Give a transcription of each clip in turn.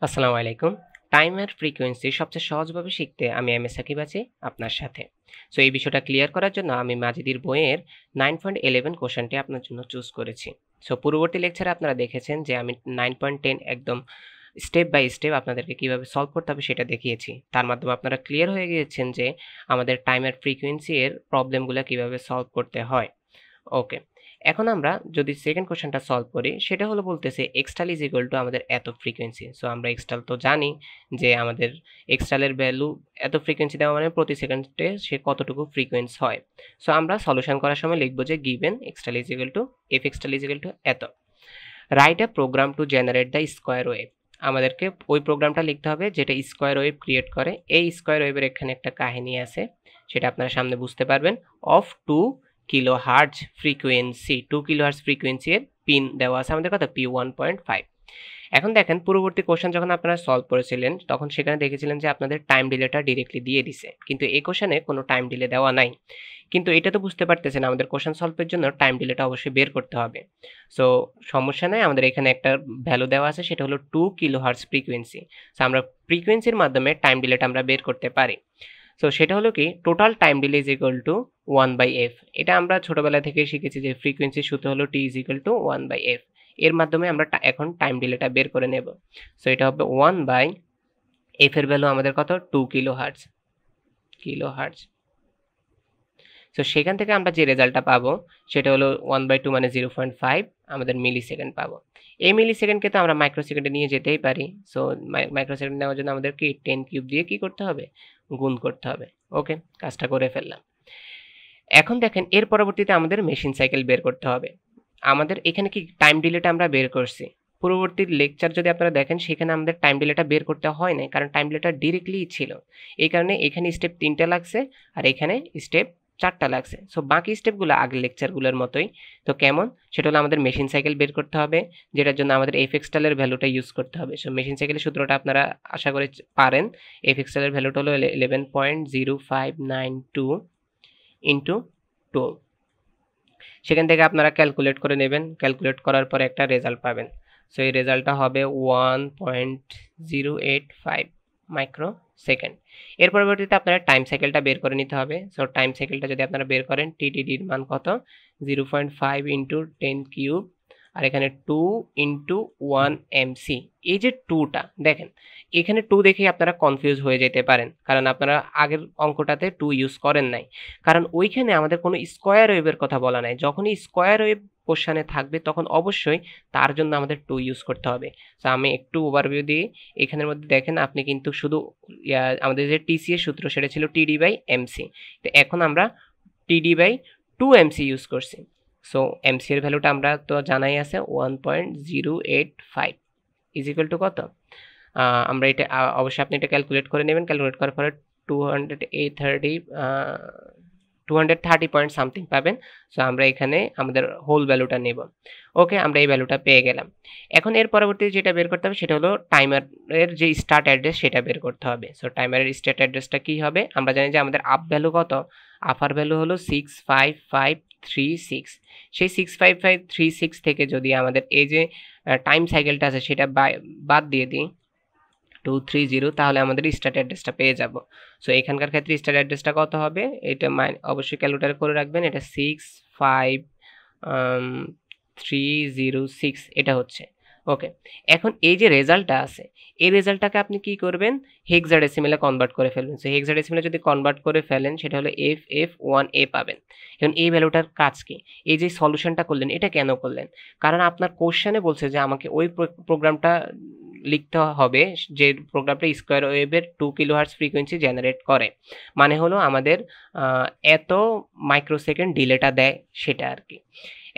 আসসালামু আলাইকুম। টাইম আর ফ্রিকোয়েন্সি সবচেয়ে সহজভাবে শিখতে আমি এম এ সাকিব আছি আপনার সাথে। সো এই বিষয়টা ক্লিয়ার করার জন্য আমি মাজিদির বইয়ের 9.11 কোশ্চেনটি আপনার জন্য চুজ করেছি। সো পূর্ববর্তী লেকচারে আপনারা দেখেছেন যে আমি 9.10 একদম স্টেপ বাই স্টেপ আপনাদেরকে কিভাবে সলভ করতে হবে সেটা দেখিয়েছি। তার মাধ্যমে আপনারা ক্লিয়ার হয়ে গিয়েছেন যে আমাদের টাইম আর ফ্রিকোয়েন্সি এর প্রবলেমগুলো কিভাবে সলভ করতে হয়। ওকে। এখন আমরা যদি সেকেন্ড কোশ্চেনটা সলভ করি, সেটা হলো বলতেছে এক্সটাল ইজ ইকুয়াল টু আমাদের এত ফ্রিকোয়েন্সি। সো আমরা এক্সটাল তো জানি যে আমাদের এক্সটালের ভ্যালু এত ফ্রিকোয়েন্সি দেওয়া মানে প্রতি সেকেন্ডে সে কতটুকু ফ্রিকোয়েন্স হয়। সো আমরা সলিউশন করার সময় লিখবো যে গিভেন এক্সটাল ইজ ইকুয়াল টু এফ এক্সটাল ইজ ইকুয়াল টু এত। Write a program to generate the square wave. আমাদেরকে ওই প্রোগ্রামটা লিখতে হবে যেটা স্কোয়ার ওয়েভ ক্রিয়েট করে। এই স্কোয়ার ওয়েভের এখানে একটা কাহিনী আছে, সেটা আপনারা সামনে বুঝতে পারবেন। Of 2 kilo hertz frequency, 2 kilo hertz frequency এর পিন দেওয়া আছে আমাদের কত P1.5। এখন দেখেন পূর্ববর্তী কোশ্চেন যখন আপনারা সলভ করেছিলেন তখন সেখানে দেখেছিলেন যে আপনাদের টাইম ডিলেটা ডিরেক্টলি দিয়ে দিছে, কিন্তু এই কোশ্চেনে কোনো টাইম ডিলে দেওয়া নাই। কিন্তু এটা তো বুঝতে পারতেছেন আমাদের কোশ্চেন সলভের জন্য টাইম ডিলেটা অবশ্যই বের করতে হবে। সো সমস্যা নাই, আমাদের এখানে একটা ভ্যালু দেওয়া আছে সেটা হলো 2 কিলো হার্জ ফ্রিকোয়েন্সি। সো আমরা ফ্রিকোয়েন্সির মাধ্যমে টাইম ডিলেটা আমরা বের করতে পারি। সো সেটা হলো কি total time delay is equal two 1/f। এটা আমরা ছোটবেলা থেকে শিখেছি যে ফ্রিকোয়েন্সি সূত্র হলো t is equal two 1/f। এর মাধ্যমে আমরা এখন টাইম ডিলেটা বের করে নেব। সো এটা হবে 1/f এর ভ্যালু আমাদের কত 2 কিলো হার্জ। সো সেখান থেকে আমরা যে রেজাল্টটা পাবো সেটা হলো 1/2 মানে 0.5 আমাদের মিলি সেকেন্ড পাবো। এই মিলি সেকেন্ডকে তো আমরা মাইক্রো সেকেন্ডে নিয়ে যেতেই পারি। সো মাইক্রো সেকেন্ড নেওয়ার জন্য আমাদের কি 10 কিউব দিয়ে কি করতে হবে, গুণ করতে হবে। ওকে, কাজটা করে ফেললাম। এখন দেখেন এর পরবর্তীতে আমাদের মেশিন সাইকেল বের করতে হবে। আমাদের এখানে কি টাইম ডিলেটা আমরা বের করছি, পূর্ববর্তী লেকচার যদি আপনারা দেখেন সেখানে আমাদের টাইম ডিলেটা বের করতে হয় নাই, কারণ টাইম ডিলেটা ডিরেক্টলি ছিল। এই কারণে এখানে স্টেপ 3টা লাগছে আর এখানে স্টেপ 4টা লাগছে। সো বাকি স্টেপগুলো আগের লেকচারগুলোর মতোই। তো কেমন, সেটা হলো আমাদের মেশিন সাইকেল বের করতে হবে, যেটার জন্য আমাদের এফ এক্সটালের ভ্যালুটা ইউজ করতে হবে। সো মেশিন সাইকেলের সূত্রটা আপনারা আশা করে পারেন। এফ এক্সটালের ভ্যালুটা হলো 11.0592 ইন্টু 2। সেখান থেকে আপনারা ক্যালকুলেট করে নেবেন, ক্যালকুলেট করার পরে একটা রেজাল্ট পাবেন। সো এই রেজাল্টটা হবে 1.085 মাইক্রো সেকেন্ড। এর পরবর্তীতে আপনারা টাইম সাইকেলটা বের করে নিতে হবে। সো টাইম সাইকেলটা যদি আপনারা বের করেন, টিটিডির মান কত 0.5 ইন্টু 10 কিউব, আর এখানে 2 ইন্টু 1 এমসি। এই যে 2টা দেখেন, এখানে 2 দেখেই আপনারা কনফিউজ হয়ে যেতে পারেন, কারণ আপনারা আগের অঙ্কটাতে 2 ইউজ করেন নাই। কারণ ওইখানে আমাদের কোনো স্কোয়ার ওয়েভের কথা বলা নাই। যখনই স্কোয়ার ওয়েভ কোশ্চেনে থাকবে তখন অবশ্যই তার জন্য আমাদের 2 ইউজ করতে হবে। সো আমি একটু ওভারভিউ দিই। এখানের মধ্যে দেখেন আপনি কিন্তু শুধু আমাদের যে টিসি এর সূত্র সেটা ছিল টিডি বাই এমসি। তো এখন আমরা টিডি বাই 2 এমসি ইউজ করছি। সো এমসি এর ভ্যালুটা আমরা তো জানাই আছে 1.085 ইজ ইকুয়াল টু কত। আমরা এটা অবশ্যই আপনি এটা ক্যালকুলেট করে নেবেন। ক্যালকুলেট করার পরে 230 পয়েন্ট সামথিং পাবেন। সো আমরা এখানে আমাদের হোল ভ্যালুটা নেব। ওকে, আমরা এই ভ্যালুটা পেয়ে গেলাম। এখন এর পরবর্তীতে যেটা বের করতে হবে সেটা হলো টাইমারের যে স্টার্ট অ্যাড্রেস সেটা বের করতে হবে। সো টাইমারের স্টার্ট অ্যাড্রেসটা কি হবে, আমরা জানি যে আমাদের আপ ভ্যালু কত, আপার ভ্যালু হলো 65536। সেই 65536 থেকে যদি আমাদের এই যে টাইম সাইকেলটা আছে সেটা বাদ দিয়ে দিই 230, তাহলে আমাদের স্টার্ট অ্যাড্রেসটা পেয়ে যাব। সো এখানকার ক্ষেত্রে স্টার্ট অ্যাড্রেসটা কত হবে, এটা অবশ্যই ক্যালকুলেটর করে রাখবেন। এটা 65306 এটা হচ্ছে। ওকে, এখন এই যে রেজাল্টটা আছে এই রেজাল্টটাকে আপনি কি করবেন, হেক্সাডেসিমেলে কনভার্ট করে ফেলবেন। সো হেক্সাডেসিমেলে যদি কনভার্ট করে ফেলেন সেটা হলো FF1A পাবেন। এখন এই ভ্যালুটার কাজ কি, এই যে সলিউশনটা করলেন এটা কেন করলেন, কারণ আপনার কোশ্চেনে বলছে যে আমাকে ওই প্রোগ্রামটা লিখতে হবে যে প্রোগ্রামটা স্কোয়ার ওয়েভের 2 কিলোহার্টজ ফ্রিকোয়েন্সি জেনারেট করে, মানে হলো আমাদের এত মাইক্রোসেকেন্ড ডিলেটা দেয় সেটা আর কি।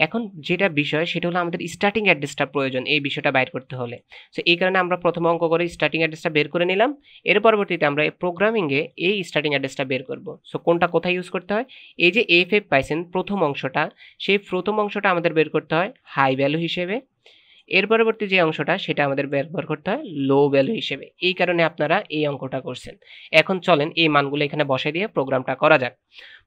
এখন যেটা বিষয় সেটা হলো আমাদের স্টার্টিং অ্যাড্রেসটা প্রয়োজন এই বিষয়টা বাইর করতে হলে। সো এই কারণে আমরা প্রথম অঙ্ক করে স্টার্টিং অ্যাড্রেসটা বের করে নিলাম। এর পরবর্তীতে আমরা এই প্রোগ্রামিংয়ে এই স্টার্টিং অ্যাড্রেসটা বের করব। সো কোনটা কোথায় ইউজ করতে হয়, এই যে এফ পাইছেন প্রথম অংশটা, সেই প্রথম অংশটা আমাদের বের করতে হয় হাই ভ্যালু হিসেবে। এর পরবর্তী যে অংশটা সেটা আমাদের ব্যবহার করতে হয় লো ভ্যালু হিসেবে। এই কারণে আপনারা এই অঙ্কটা করছেন। এখন চলেন এই মানগুলো এখানে বসাই দিয়ে প্রোগ্রামটা করা যাক।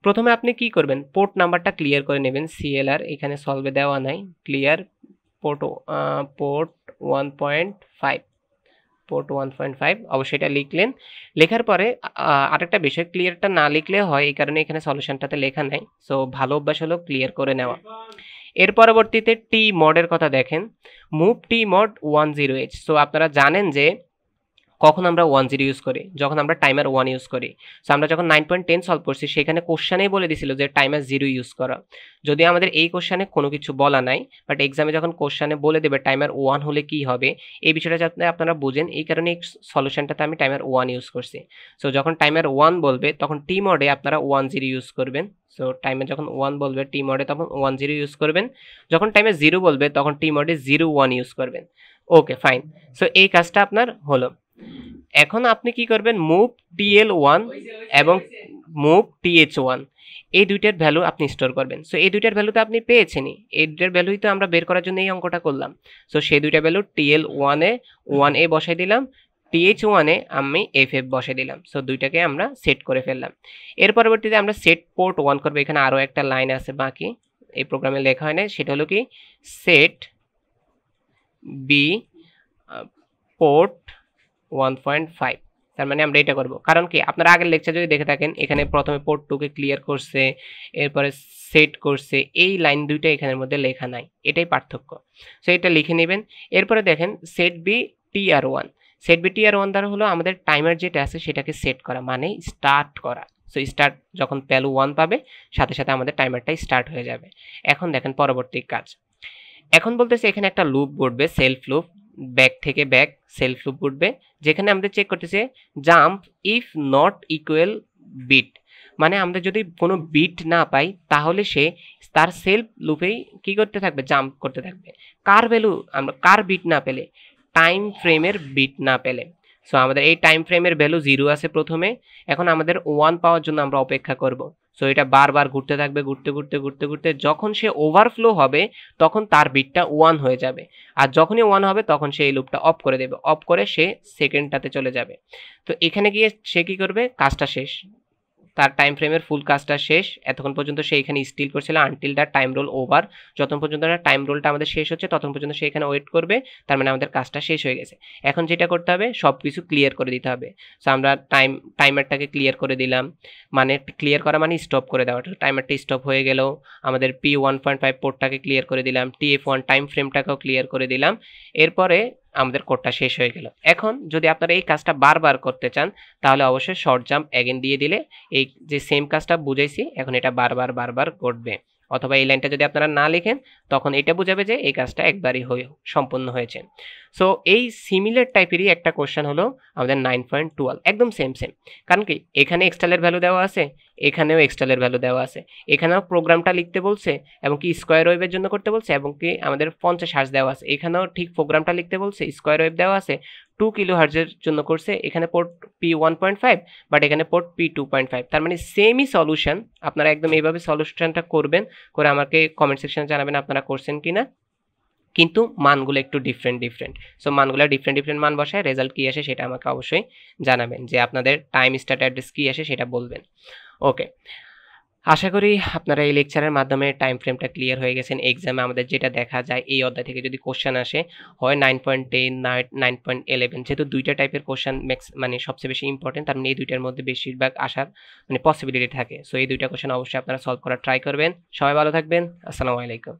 প্রথমে আপনি কি করবেন, পোর্ট নাম্বারটা ক্লিয়ার করে নেবেন। সিএলআর এখানে সলভে দেওয়া নাই, ক্লিয়ার পোর্ট 1.5। পোর্ট 1.5 অবশ্যই এটা লিখলেন। লেখার পরে আরেকটা বিষয়, ক্লিয়ারটা না লিখলে হয়, এই কারণে এখানে সলিউশনটাতে লেখা নাই। সো ভালো অভ্যাস হলো ক্লিয়ার করে নেওয়া। এর পরবর্তীতে টি মডের কথা দেখেন, মুভ টি মড 10h। সো আপনারা জানেন যে কখন আমরা 10 ইউজ করি, যখন আমরা টাইমার 1 ইউজ করি। সো আমরা যখন 9.10 সলভ করছি সেখানে কোশ্চেনেই বলে দিছিল যে টাইমার 0 ইউজ করা। যদি আমাদের এই কোশ্চেনে কোনো কিছু বলা নাই, বাট এক্সামে যখন কোশ্চেনে বলে দেবে টাইমার 1 হলে কি হবে, এই বিষয়টা যাতে আপনারা বুঝেন, এই কারণে এই সলিউশনটাতে আমি টাইমার 1 ইউজ করছি। সো যখন টাইমার 1 বলবে তখন টি মডে আপনারা 10 ইউজ করবেন। সো টাইমার যখন 1 বলবে টি মডে তখন 10 ইউজ করবেন। যখন টাইমার 0 বলবে তখন টি মডে 01 ইউজ করবেন। Okay fine. সো এই কাজটা আপনার হলো। এখন আপনি কি করবেন, মুভ TL1 এবং মুভ TH1, এই দুইটার ভ্যালু আপনি স্টোর করবেন। সো এই দুইটার ভ্যালু তো আপনি পেয়েছেনই, এই দুইটার ভ্যালুই তো আমরা বের করার জন্য এই অঙ্কটা করলাম। সো সেই দুইটা ভ্যালু TL1 এ 1A বসাই দিলাম, TH1 এ আমি FF বসাই দিলাম। সো দুইটাকে আমরা সেট করে ফেললাম। এর পরবর্তীতে আমরা সেট পোর্ট 1 করব। এখানে আরও একটা লাইন আছে বাকি, এই প্রোগ্রামে লেখা হয় না, সেটা হলো কি সেট বি পোর্ট 1.5। তার মানে আমরা এটা করব, কারণ কি আপনারা আগের লেকচার যদি দেখে থাকেন, এখানে প্রথমে পোর্ট 2 কে ক্লিয়ার করছে, এরপরে সেট করছে, এই লাইন দুইটা এখানের মধ্যে লেখা নাই, এটাই পার্থক্য। সো এটা লিখে নেবেন। এরপরে দেখেন set B TR1। Set B TR1 দ্বারা হলো আমাদের টাইমার যেটা আছে সেটাকে সেট করা, মানে স্টার্ট করা। সো স্টার্ট যখন ভ্যালু 1 পাবে সাথে সাথে আমাদের টাইমারটাই স্টার্ট হয়ে যাবে। এখন দেখেন পরবর্তী কাজ। এখন বলতেছে এখানে একটা লুপ ঘটবে, সেলফ লুপ, ব্যাক থেকে ব্যাক সেলফ লুপ ঘটবে, যেখানে আমাদের চেক করতেছে jump if not equal bit. মানে আমরা যদি কোনো বিট না পাই তাহলে সে তার সেলফ লুপেই কি করতে থাকবে, জাম্প করতে থাকবে। কার ভ্যালু, আমরা কার বিট না পেলে, টাইম ফ্রেমের বিট না পেলে। সো আমাদের এই টাইম ফ্রেমের ভ্যালু 0 আছে প্রথমে, এখন আমাদের 1 পাওয়ার জন্য আমরা অপেক্ষা করব। সো এটা বারবার ঘুরতে থাকবে, ঘুরতে ঘুরতে ঘুরতে ঘুরতে যখন সে ওভারফ্লো হবে তখন তার বিটটা 1 হয়ে যাবে। আর যখনই 1 হবে তখন সে এই লুপটা অফ করে দেবে, অফ করে সে সেকেন্ডটাতে চলে যাবে। তো এখানে গিয়ে সে কি করবে, কাজটা শেষ, তার টাইম ফ্রেমের ফুল কাজটা শেষ। এতক্ষণ পর্যন্ত সে এখানে স্টিল করছিল until the time role over. যতক্ষণ পর্যন্ত না টাইম রোলটা আমাদের শেষ হচ্ছে ততক্ষণ পর্যন্ত সে এখানে ওয়েট করবে, তার মানে আমাদের কাজটা শেষ হয়ে গেছে। এখন যেটা করতে হবে, সব কিছু ক্লিয়ার করে দিতে হবে। সো আমরা টাইমারটাকে ক্লিয়ার করে দিলাম, মানে ক্লিয়ার করা মানে স্টপ করে দেওয়া। টাইমারটা স্টপ হয়ে গেল, আমাদের P1.5 পোর্টটাকে ক্লিয়ার করে দিলাম, TF1 টাইম ফ্রেমটাকেও ক্লিয়ার করে দিলাম। এরপরে আমাদের কোডটা শেষ হয়ে গেল। এখন যদি আপনারা এই কাজটা বারবার করতে চান তাহলে অবশ্যই শর্ট জাম্প অ্যাগেন দিয়ে দিলে এই যে সেম কাজটা বুঝাইছি এখন এটা বারবার বারবার ঘটবে। অথবা এই লাইনটা যদি আপনারা না লিখেন তখন এটা বুঝাবে যে এই কাজটা একবারই সম্পূর্ণ হয়েছে। সো এই সিমিলার টাইপেরই একটা কোশ্চেন হলো আমাদের 9.12, একদম সেম। কারণ কি এখানে এক্সটালের ভ্যালু দেওয়া আছে, এখানেও এক্সটালের ভ্যালু দেওয়া আছে, এখানেও প্রোগ্রামটা লিখতে বলছে এবং কি স্কোয়ার ওয়েভের জন্য করতে বলছে, এবং কি আমাদের 50 হার্জ দেওয়া আছে, এখানেও ঠিক প্রোগ্রামটা লিখতে বলছে, স্কোয়ার ওয়েভ দেওয়া আছে, 2 কিলো হার্জের জন্য করছে, এখানে পোর্ট P1.5 বাট এখানে পোর্ট P2.5। তার মানে সেমই সলিউশন। আপনারা একদম এইভাবে সলিউশনটা করবেন, করে আমাকে কমেন্ট সেকশনে জানাবেন আপনারা করছেন কিনা, কিন্তু মানগুলো একটু ডিফারেন্ট। সো মানগুলো ডিফারেন্ট মান বসায় রেজাল্ট কী আসে সেটা আমাকে অবশ্যই জানাবেন, যে আপনাদের টাইম স্টার্ট অ্যাড্রেস কী আসে সেটা বলবেন। ওকে, আশা করি আপনারা এই লেকচারের মাধ্যমে টাইম ফ্রেমটা ক্লিয়ার হয়ে গেছেন। এক্সামে আমাদের যেটা দেখা যায়, এই অধ্যায় থেকে যদি কোশ্চেন আসে হয় 9.10 9.11, যেহেতু দুইটা টাইপের কোশ্চেন মানে সবচেয়ে বেশি ইম্পর্টেন্ট, তার মানে এই দুইটার মধ্যে বেশিরভাগ আসার মানে পসিবিলিটি থাকে। সো এই দুইটা কোশ্চেন অবশ্যই আপনারা সলভ করার ট্রাই করবেন। সবাই ভালো থাকবেন, আসসালামু আলাইকুম।